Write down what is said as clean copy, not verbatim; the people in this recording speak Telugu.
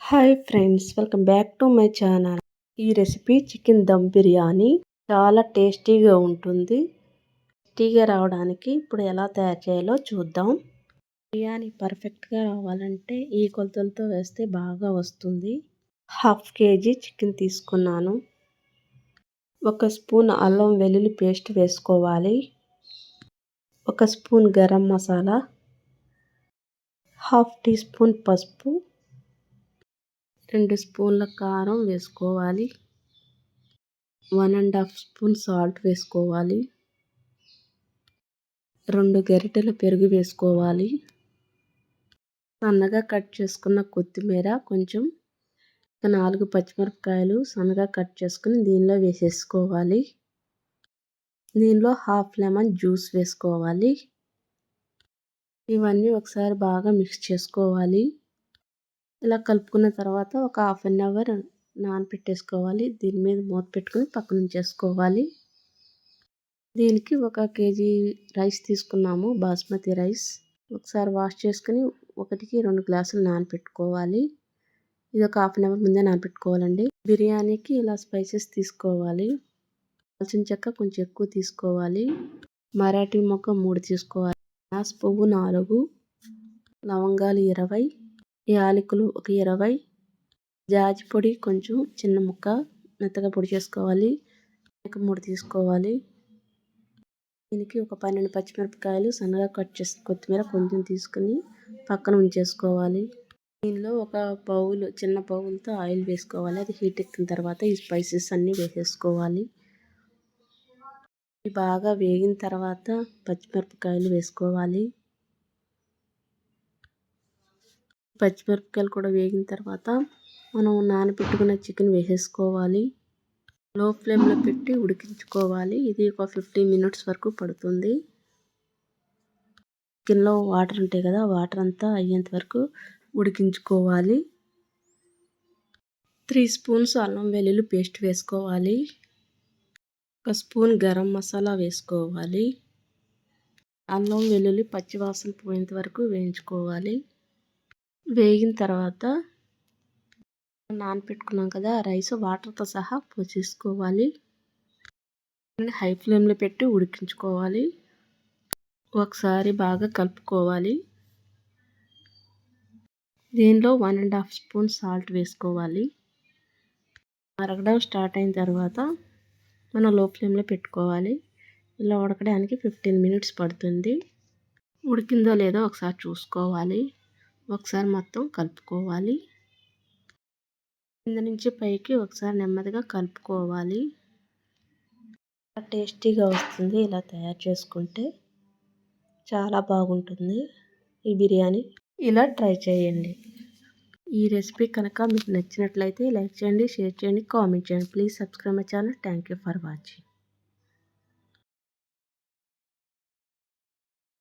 Hi friends, welcome back to my channel. ఈ రెసిపీ చికెన్ దమ్ బిర్యానీ చాలా టేస్టీగా ఉంటుంది. టేస్టీగా రావడానికి ఇప్పుడు ఎలా తయారు చేయాలో చూద్దాం. బిర్యానీ పర్ఫెక్ట్గా రావాలంటే ఈ కొలతలతో వేస్తే బాగా వస్తుంది. 1/2 kg చికెన్ తీసుకున్నాను. 1 స్పూన్ అల్లం వెల్లుల్లి పేస్ట్ వేసుకోవాలి. 1 spoon garam masala, 1/2 teaspoon పసుపు, 2 స్పూన్ల కారం వేసుకోవాలి. 1½ స్పూన్ సాల్ట్ వేసుకోవాలి. 2 గరిటెల పెరుగు వేసుకోవాలి. సన్నగా కట్ చేసుకున్న కొత్తిమీర, కొంచెం 4 పచ్చిమిరపకాయలు సన్నగా కట్ చేసుకుని దీనిలో వేసేసుకోవాలి. దీనిలో 1/2 లెమన్ జ్యూస్ వేసుకోవాలి. ఇవన్నీ ఒకసారి బాగా మిక్స్ చేసుకోవాలి. ఇలా కలుపుకున్న తర్వాత ఒక 1/2 అవర్ నానబెట్టేసుకోవాలి. దీని మీద మూత పెట్టుకుని పక్కన ఉంచేసుకోవాలి. దీనికి 1 kg రైస్ తీసుకున్నాము, బాస్మతి రైస్. ఒకసారి వాష్ చేసుకుని 1కి 2 గ్లాసులు నానబెట్టుకోవాలి. ఇది ఒక 1/2 అవర్ ముందే నానబెట్టుకోవాలండి. బిర్యానీకి ఇలా స్పైసెస్ తీసుకోవాలి. దాల్చిన చెక్క కొంచెం ఎక్కువ తీసుకోవాలి. మరాఠీ మొగ్గ 3 తీసుకోవాలి. అనాస పువ్వు 4, లవంగాలు 20, యాలకులు ఒక 20, జాజి పొడి కొంచెం చిన్న ముక్క మెత్తగా పొడి చేసుకోవాలి. 3 తీసుకోవాలి. దీనికి ఒక 12 పచ్చిమిరపకాయలు సన్నగా కట్ చేసిన కొత్తిమీర కొంచెం తీసుకుని పక్కన ఉంచేసుకోవాలి. దీనిలో ఒక చిన్న బౌల్తో ఆయిల్ వేసుకోవాలి. అది హీట్ ఎక్కిన తర్వాత ఈ స్పైసెస్ అన్నీ వేసేసుకోవాలి. బాగా వేగిన తర్వాత పచ్చిమిరపకాయలు వేసుకోవాలి. పచ్చిమిరపకాయలు కూడా వేగిన తర్వాత మనం నానబెట్టుకున్న చికెన్ వేసేసుకోవాలి. లో ఫ్లేమ్లో పెట్టి ఉడికించుకోవాలి. ఇది ఒక 15 మినిట్స్ వరకు పడుతుంది. చికెన్లో వాటర్ ఉంటాయి కదా, వాటర్ అంతా అయ్యేంత వరకు ఉడికించుకోవాలి. 3 స్పూన్స్ అల్లం వెల్లుల్లి పేస్ట్ వేసుకోవాలి. 1 స్పూన్ గరం మసాలా వేసుకోవాలి. అల్లం వెల్లుల్లి పచ్చివాసన పోయేంత వరకు వేయించుకోవాలి. వేగిన తర్వాత నానబెట్టుకున్నాం కదా రైస్, వాటర్తో సహా పోసేసుకోవాలి. హై ఫ్లేమ్లో పెట్టి ఉడికించుకోవాలి. ఒకసారి బాగా కలుపుకోవాలి. దీనిలో 1½ స్పూన్ సాల్ట్ వేసుకోవాలి. మరగడం స్టార్ట్ అయిన తర్వాత మనం లో ఫ్లేమ్లో పెట్టుకోవాలి. ఇలా ఉడకడానికి 15 మినిట్స్ పడుతుంది. ఉడికిందో లేదో ఒకసారి చూసుకోవాలి. ఒకసారి మొత్తం కలుపుకోవాలి. కింద నుంచి పైకి ఒకసారి నెమ్మదిగా కలుపుకోవాలి. టేస్టీగా వస్తుంది. ఇలా తయారు చేసుకుంటే చాలా బాగుంటుంది ఈ బిర్యానీ. ఇలా ట్రై చేయండి. ఈ రెసిపీ కనుక మీకు నచ్చినట్లయితే లైక్ చేయండి, షేర్ చేయండి, కామెంట్ చేయండి. Please subscribe my channel. Thank you for watching.